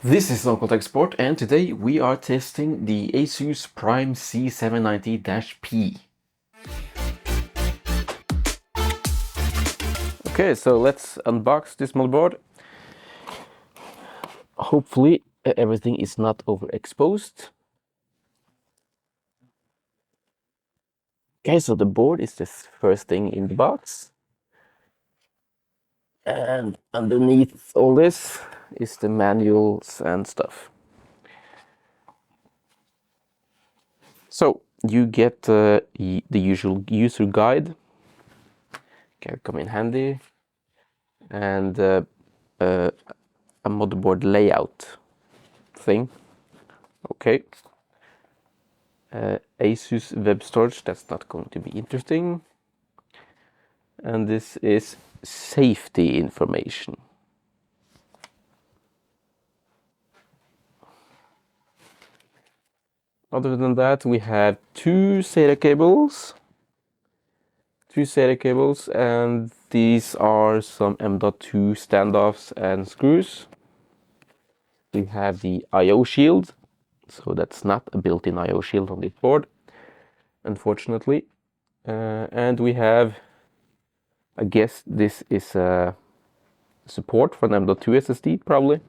This is Untitled Export, and today we are testing the ASUS Prime C790-P. Okay, so let's unbox this motherboard. Hopefully everything is not overexposed. Okay, so the board is the first thing in the box. And underneath all this is the manuals and stuff. So you get the usual user guide. Can come in handy. And a motherboard layout thing. Okay. ASUS web storage, that's not going to be interesting. And this is safety information. Other than that, we have two SATA cables. And these are some M.2 standoffs and screws. We have the I/O shield, so that's not a built-in I/O shield on this board, unfortunately. And we have, I guess this is a support for an M.2 SSD, probably.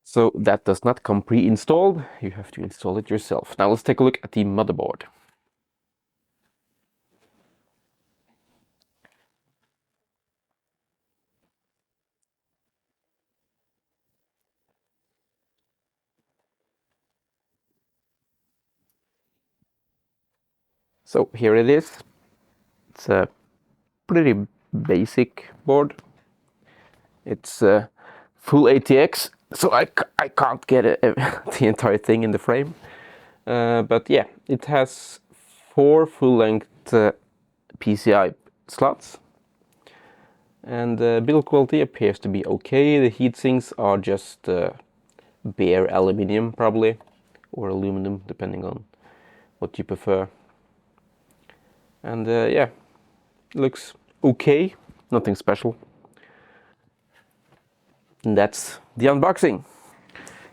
So that does not come pre-installed, you have to install it yourself. Now let's take a look at the motherboard. So here it is. It's a pretty basic board. It's full ATX, so I can't get the entire thing in the frame. But yeah, it has 4 full-length PCI slots. And build quality appears to be okay. The heatsinks are just bare aluminium, probably, or aluminum, depending on what you prefer. And yeah, looks okay, nothing special. And that's the unboxing.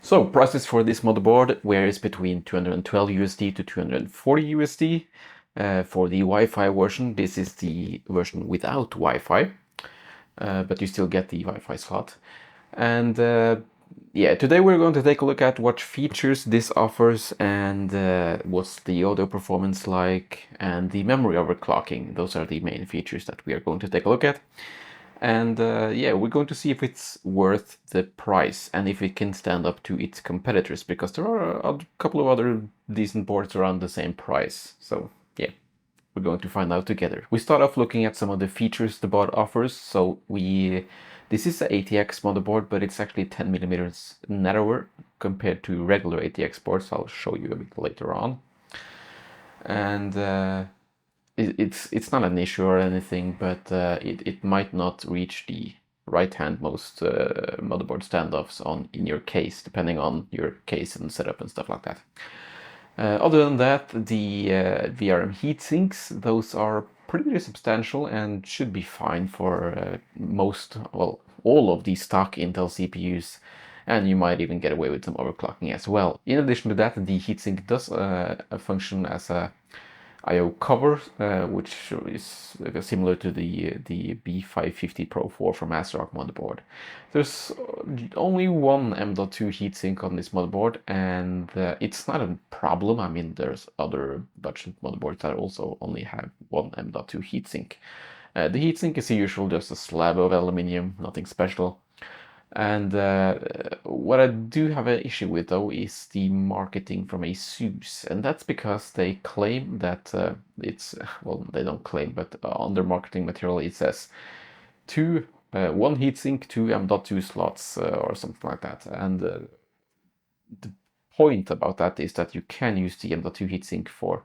So prices for this motherboard varies between 212 USD to 240 USD. For the Wi-Fi version, this is the version without Wi-Fi, but you still get the Wi-Fi slot. And yeah, today we're going to take a look at what features this offers and what's the audio performance like and the memory overclocking. Those are the main features that we are going to take a look at. And yeah, we're going to see if it's worth the price and if it can stand up to its competitors, because there are a couple of other decent boards around the same price. So yeah, we're going to find out together. We start off looking at some of the features the board offers. So this is an ATX motherboard, but it's actually 10 millimeters narrower compared to regular ATX boards. I'll show you a bit later on. And it's not an issue or anything, but it might not reach the right-hand most motherboard standoffs in your case, depending on your case and setup and stuff like that. Other than that, the VRM heatsinks, those are pretty substantial and should be fine for all of the stock Intel CPUs, and you might even get away with some overclocking as well. In addition to that, the heatsink does function as a I/O cover, which is similar to the B550 Pro 4 from ASRock motherboard. There's only one M.2 heatsink on this motherboard, and it's not a problem. I mean, there's other budget motherboards that also only have one M.2 heatsink. The heatsink is usual, just a slab of aluminium, nothing special. And what I do have an issue with, though, is the marketing from ASUS, and that's because they claim that they don't claim, but on their marketing material it says one heatsink, 2 M.2 slots, or something like that. And the point about that is that you can use the M.2 heatsink for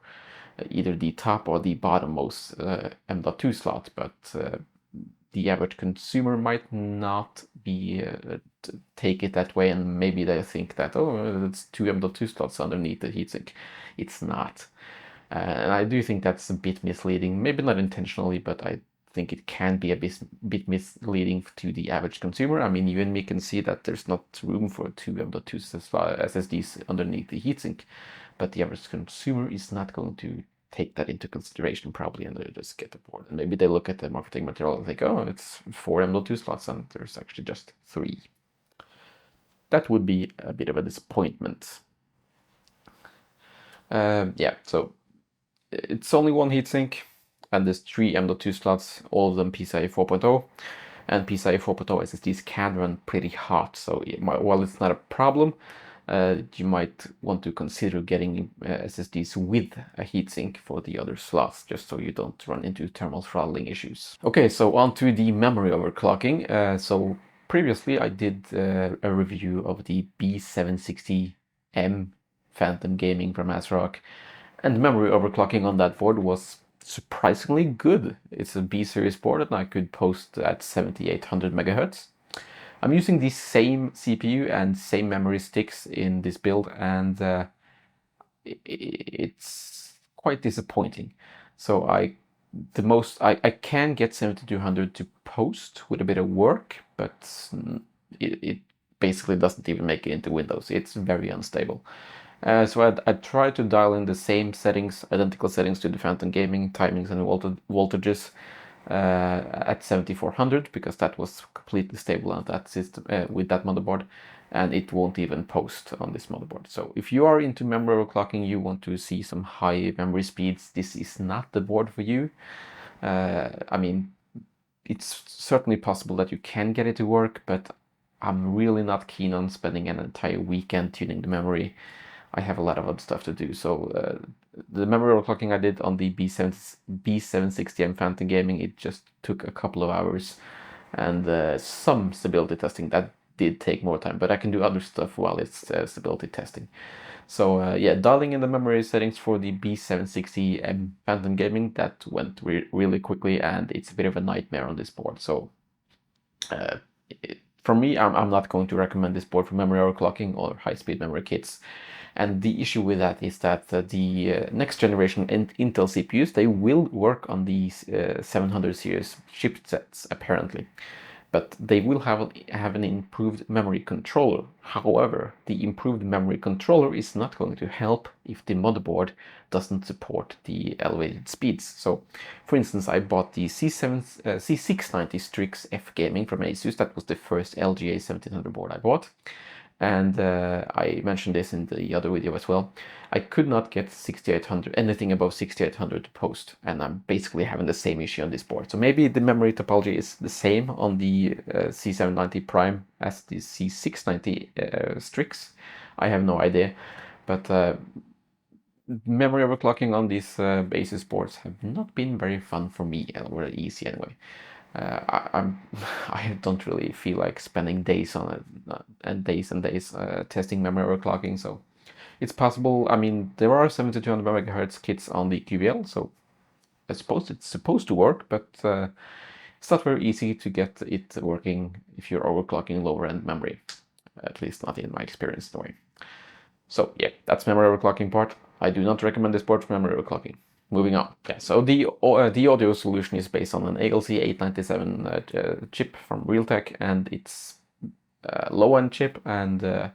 either the top or the bottommost M.2 slot, but the average consumer might not be take it that way, and maybe they think that, oh, it's 2 M.2 slots underneath the heatsink. It's not. And I do think that's a bit misleading, maybe not intentionally, but I think it can be a bit misleading to the average consumer. I mean, even me can see that there's not room for two M.2 SSDs underneath the heatsink, but the average consumer is not going to take that into consideration probably, and they just get the board. And maybe they look at the marketing material and think, oh, it's 4 M.2 slots and there's actually just 3. That would be a bit of a disappointment. Yeah, so it's only one heatsink, and there's 3 M.2 slots, all of them PCIe 4.0, and PCIe 4.0 SSDs can run pretty hot, so while it's not a problem, you might want to consider getting SSDs with a heatsink for the other slots, just so you don't run into thermal throttling issues. Okay, so on to the memory overclocking. So previously I did a review of the B760M Phantom Gaming from ASRock, and memory overclocking on that board was surprisingly good. It's a B-series board and I could post at 7800 megahertz. I'm using the same CPU and same memory sticks in this build, and it's quite disappointing. So I can get 7200 to post with a bit of work, but it basically doesn't even make it into Windows. It's very unstable. So I tried to dial in the same settings, identical settings to the Phantom Gaming, timings and voltages at 7400, because that was completely stable on that system with that motherboard, and it won't even post on this motherboard. So if you are into memory overclocking, you want to see some high memory speeds, this is not the board for you. I mean, it's certainly possible that you can get it to work, but I'm really not keen on spending an entire weekend tuning the memory. I have a lot of other stuff to do. So the memory overclocking I did on the B760M Phantom Gaming, it just took a couple of hours, and some stability testing that did take more time, but I can do other stuff while it's stability testing. So yeah, dialing in the memory settings for the B760M Phantom Gaming, that went really quickly, and it's a bit of a nightmare on this board. So for me, I'm not going to recommend this board for memory overclocking or high-speed memory kits. And the issue with that is that the next generation Intel CPUs, they will work on these 700 series chipsets apparently, but they will have an improved memory controller. However, the improved memory controller is not going to help if the motherboard doesn't support the elevated speeds. So, for instance, I bought the C690 Strix F Gaming from ASUS. That was the first LGA 1700 board I bought. And I mentioned this in the other video as well. I could not get 6800, anything above 6800 to post, and I'm basically having the same issue on this board. So maybe the memory topology is the same on the Z790 Prime as the Z690 Strix. I have no idea, but memory overclocking on these ASUS boards have not been very fun for me, or easy anyway. I don't really feel like spending days on it and days testing memory overclocking, so it's possible. I mean, there are 7200 MHz kits on the QVL, so I suppose it's supposed to work, but it's not very easy to get it working if you're overclocking lower end memory, at least not in my experience anyway. So yeah, that's memory overclocking part. I do not recommend this board for memory overclocking. Moving on. Yeah, so the audio solution is based on an ALC 897 chip from Realtek, and it's a low-end chip, and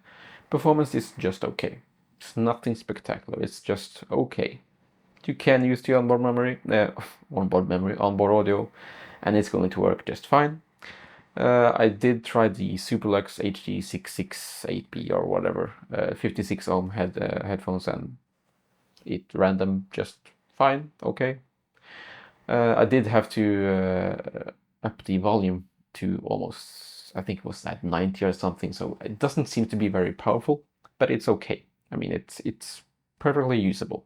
performance is just okay. It's nothing spectacular. It's just okay. You can use the onboard audio, and it's going to work just fine. I did try the Superlux HD668B or whatever, 56 ohm headphones, and it ran them just fine, okay. I did have to up the volume to almost, I think it was at 90 or something, so it doesn't seem to be very powerful, but it's okay. I mean, it's perfectly usable.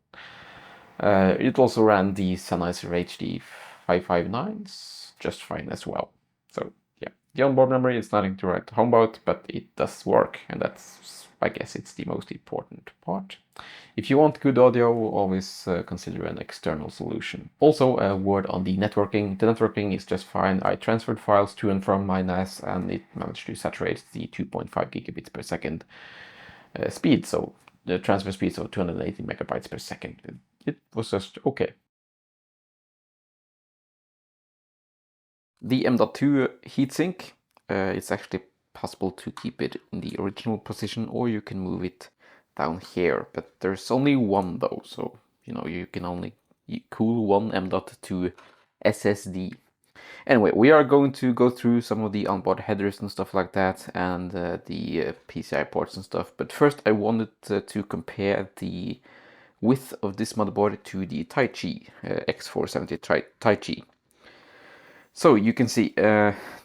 It also ran the Sennheiser HD 559s just fine as well. So yeah, the onboard memory is nothing to write home about, but it does work, and that's, I guess, it's the most important part. If you want good audio, always consider an external solution. Also, a word on the networking. The networking is just fine. I transferred files to and from my NAS, and it managed to saturate the 2.5 gigabits per second speed. So the transfer speed of 280 megabytes per second. It was just okay. The M.2 heatsink, it's actually possible to keep it in the original position, or you can move it down here, but there's only one though, so you know you can only cool one M.2 SSD. Anyway, we are going to go through some of the onboard headers and stuff like that, and the PCI ports and stuff. But first I wanted to compare the width of this motherboard to the Taichi X470 Taichi. So you can see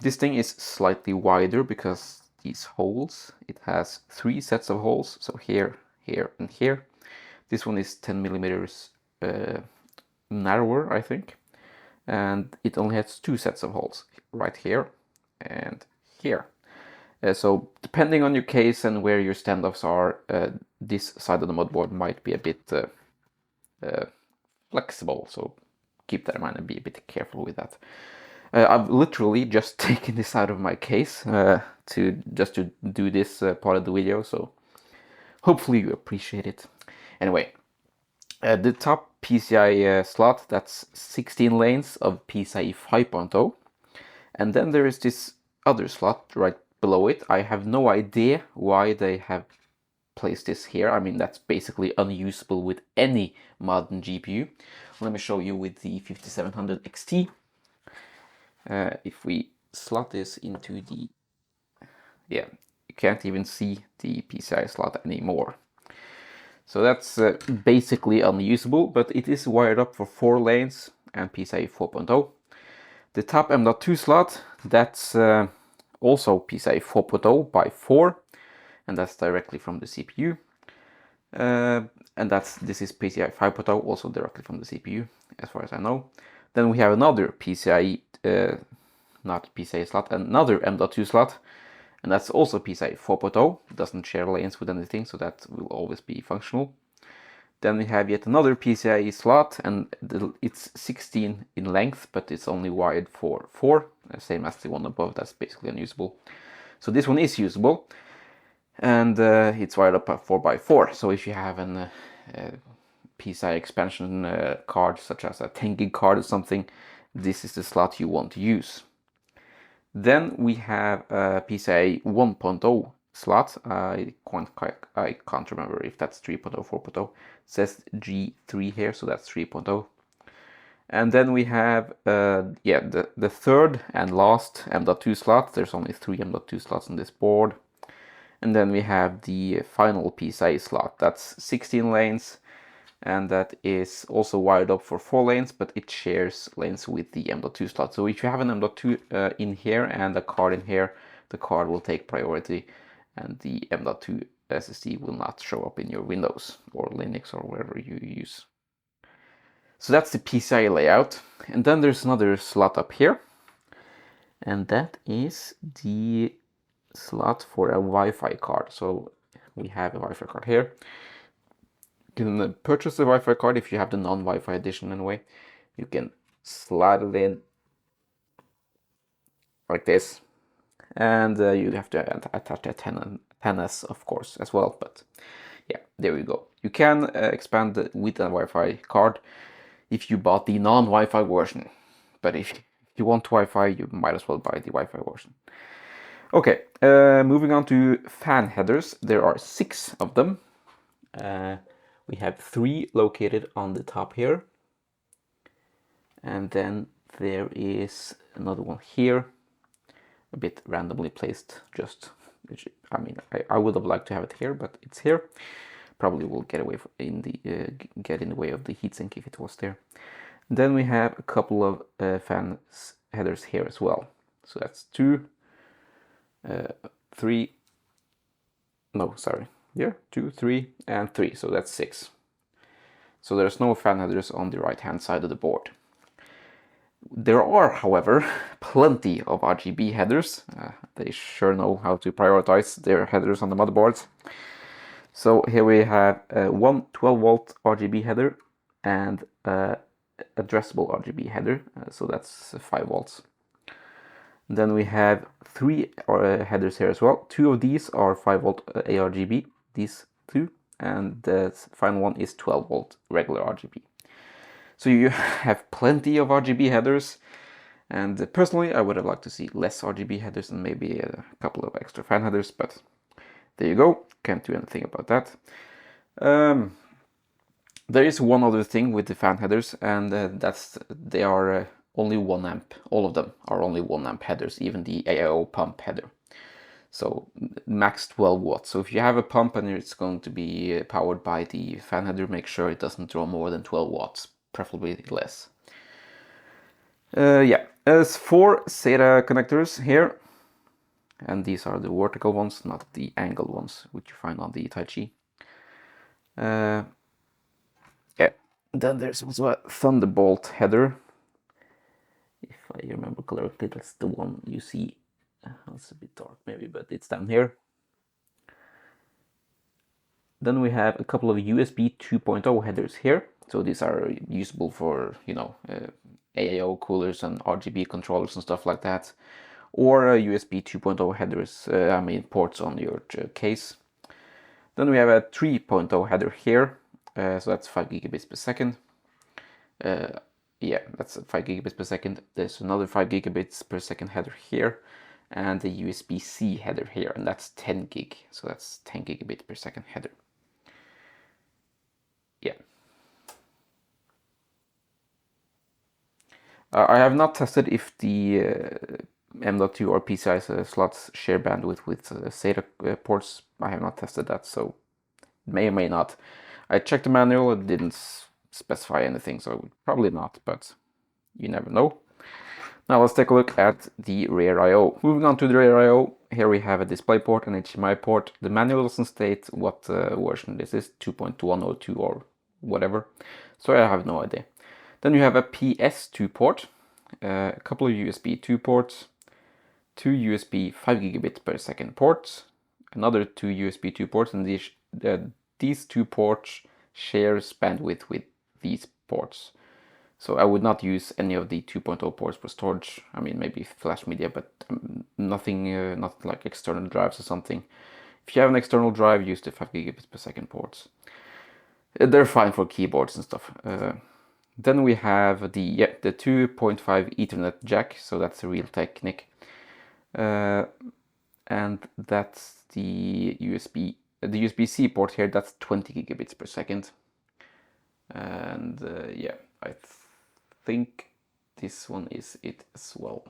this thing is slightly wider because these holes, it has 3 sets of holes, so here, here and here. This one is 10 millimeters narrower, I think, and it only has 2 sets of holes, right here and here. So depending on your case and where your standoffs are, this side of the motherboard might be a bit flexible, so keep that in mind and be a bit careful with that. I've literally just taken this out of my case to do this part of the video, so hopefully you appreciate it. Anyway, the top PCI slot, that's 16 lanes of PCIe 5.0, and then there is this other slot right below it. I have no idea why they have placed this here. I mean, that's basically unusable with any modern GPU. Let me show you with the 5700 XT. If we slot this into the, yeah, you can't even see the PCI slot anymore. So that's basically unusable, but it is wired up for 4 lanes and PCIe 4.0. The top M.2 slot, that's also PCIe 4.0 by 4, and that's directly from the CPU. And this is PCIe 5.0, also directly from the CPU, as far as I know. Then we have another PCIe, not PCIe slot, another M.2 slot, and that's also PCIe 4.0. It doesn't share lanes with anything, so that will always be functional. Then we have yet another PCIe slot, and it's 16 in length, but it's only wired for 4, same as the one above. That's basically unusable. So this one is usable, and it's wired up at 4x4. So if you have an PCI expansion card, such as a 10 gig card or something, this is the slot you want to use. Then we have a PCIe 1.0 slot. I can't remember if that's 3.0 or 4.0. It says G3 here, so that's 3.0. And then we have the third and last M.2 slot. There's only 3 M.2 slots on this board. And then we have the final PCIe slot. That's 16 lanes, and that is also wired up for 4 lanes, but it shares lanes with the M.2 slot. So if you have an M.2 in here and a card in here, the card will take priority, and the M.2 SSD will not show up in your Windows or Linux or wherever you use. So that's the PCIe layout. And then there's another slot up here, and that is the slot for a Wi-Fi card. So we have a Wi-Fi card here. You can purchase the Wi-Fi card if you have the non-Wi-Fi edition anyway. You can slide it in like this, and you have to attach a antennas, of course, as well. But yeah, there we go. You can expand with a Wi-Fi card if you bought the non-Wi-Fi version. But if you want Wi-Fi, you might as well buy the Wi-Fi version. Okay, moving on to fan headers. There are 6 of them. We have 3 located on the top here. And then there is another one here, a bit randomly placed, just, I mean, I would have liked to have it here, but it's here. Probably will get away get in the way of the heatsink if it was there. Then we have a couple of fan headers here as well. So that's 2, 3, no, sorry, yeah, 2, 3, and 3, so that's 6. So there's no fan headers on the right hand side of the board. There are, however, plenty of RGB headers. They sure know how to prioritize their headers on the motherboards. So here we have one 12-volt RGB header and addressable RGB header, so that's 5 volts. Then we have 3 headers here as well. 2 of these are 5-volt ARGB, these 2, and the final one is 12-volt regular RGB. So you have plenty of RGB headers, And personally, I would have liked to see less RGB headers and maybe a couple of extra fan headers, but there you go. Can't do anything about that. There is one other thing with the fan headers, and that's they are only 1 amp. All of them are only 1 amp headers, even the AIO pump header. So max 12 watts. So if you have a pump and it's going to be powered by the fan header, make sure it doesn't draw more than 12 watts, preferably less. Yeah, as 4 SATA connectors here, and these are the vertical ones, not the angle ones, which you find on the Tai Chi. Yeah, then there's also a Thunderbolt header. If I remember correctly, that's the one you see. It's a bit dark maybe, but it's down here. Then we have a couple of USB 2.0 headers here. So these are usable for, you know, AIO coolers and RGB controllers and stuff like that. Or USB 2.0 headers, I mean ports on your case. Then we have a 3.0 header here. So that's 5 gigabits per second. Yeah, that's 5 gigabits per second. There's another 5 gigabits per second header here. And the USB-C header here, and that's 10 gig. So that's 10 gigabit per second header. Yeah. I have not tested if the M.2 or PCI slots share bandwidth with SATA ports. I have not tested that, so may or may not. I checked the manual, it didn't specify anything, so probably not, but you never know. Now let's take a look at the rear I/O. Moving on to the rear I/O, here we have a Displayport and HDMI port. The manual doesn't state what version this is, 2.1 or 2 or whatever, so I have no idea. Then you have a PS2 port, a couple of USB 2 ports, 2 USB 5 gigabit per second ports, another 2 USB 2 ports, and these 2 ports shares bandwidth with these ports. So I would not use any of the 2.0 ports for storage. I mean, maybe flash media, but nothing, not like external drives or something. If you have an external drive, use the 5 gigabits per second ports. They're fine for keyboards and stuff. Then we have the 2.5 Ethernet jack, so that's a Realtek NIC. And that's the USB-C port here, that's 20 gigabits per second. And yeah, I think this one is it as well.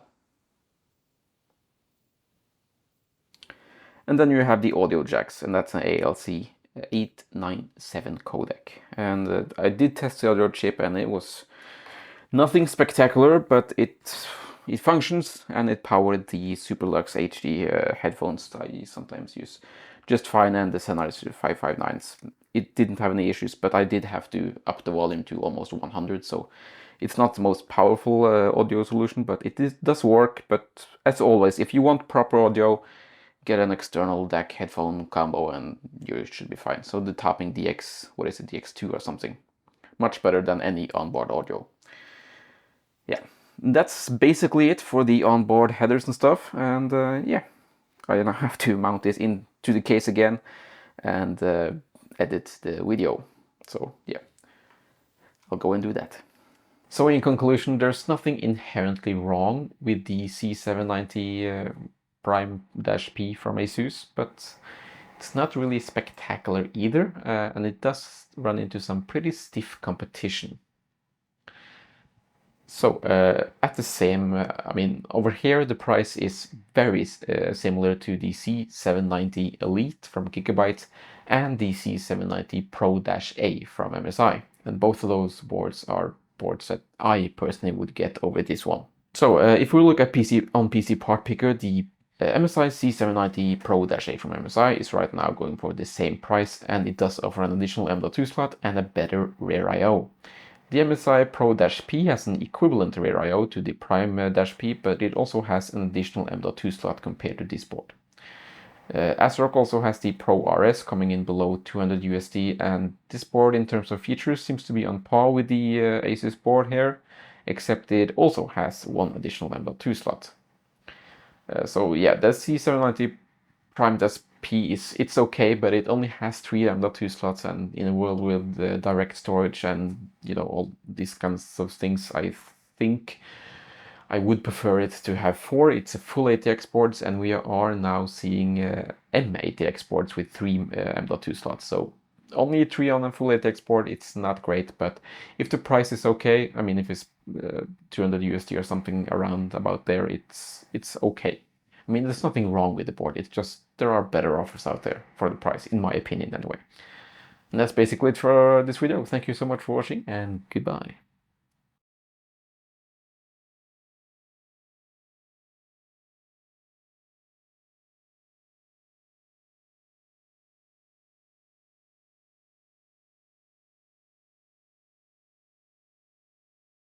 And then you have the audio jacks, and that's an ALC 897 codec. And I did test the audio chip, and it was nothing spectacular, but it functions, and it powered the Superlux HD headphones I sometimes use just fine, and the Sennheiser 559s. It didn't have any issues, but I did have to up the volume to almost 100, so it's not the most powerful audio solution, but it does work. But as always, if you want proper audio, get an external DAC headphone combo and you should be fine. So the Topping DX, what is it, DX2 or something. Much better than any onboard audio. Yeah, that's basically it for the onboard headers and stuff. And yeah, I now have to mount this into the case again and edit the video. So yeah, I'll go and do that. So in conclusion, there's nothing inherently wrong with the Z790 PRIME-P from ASUS, but it's not really spectacular either, and it does run into some pretty stiff competition. So at the same, I mean, over here the price is very similar to the Z790 Elite from Gigabyte and the Z790 Pro-A from MSI. And both of those boards are boards that I personally would get over this one. So if we look at PC Part Picker, the MSI Z790 Pro-A from MSI is right now going for the same price, and it does offer an additional M.2 slot and a better rear I/O. The MSI Pro-P has an equivalent rear I/O to the PRIME-P, but it also has an additional M.2 slot compared to this board. ASRock also has the Pro RS coming in below 200 USD, and this board in terms of features seems to be on par with the ASUS board here, except it also has one additional M.2 slot. So yeah, the Z790 PRIME-P it's okay, but it only has 3 M.2 slots, and in a world with direct storage and, you know, all these kinds of things, I think I would prefer it to have 4. It's a full ATX ports, and we are now seeing M-ATX ports with 3 M.2 slots. So only 3 on a full ATX port, it's not great, but if the price is okay, I mean, if it's 200 USD or something around about there, it's okay. I mean, there's nothing wrong with the board. It's just there are better offers out there for the price, in my opinion, anyway. And that's basically it for this video. Thank you so much for watching, and goodbye.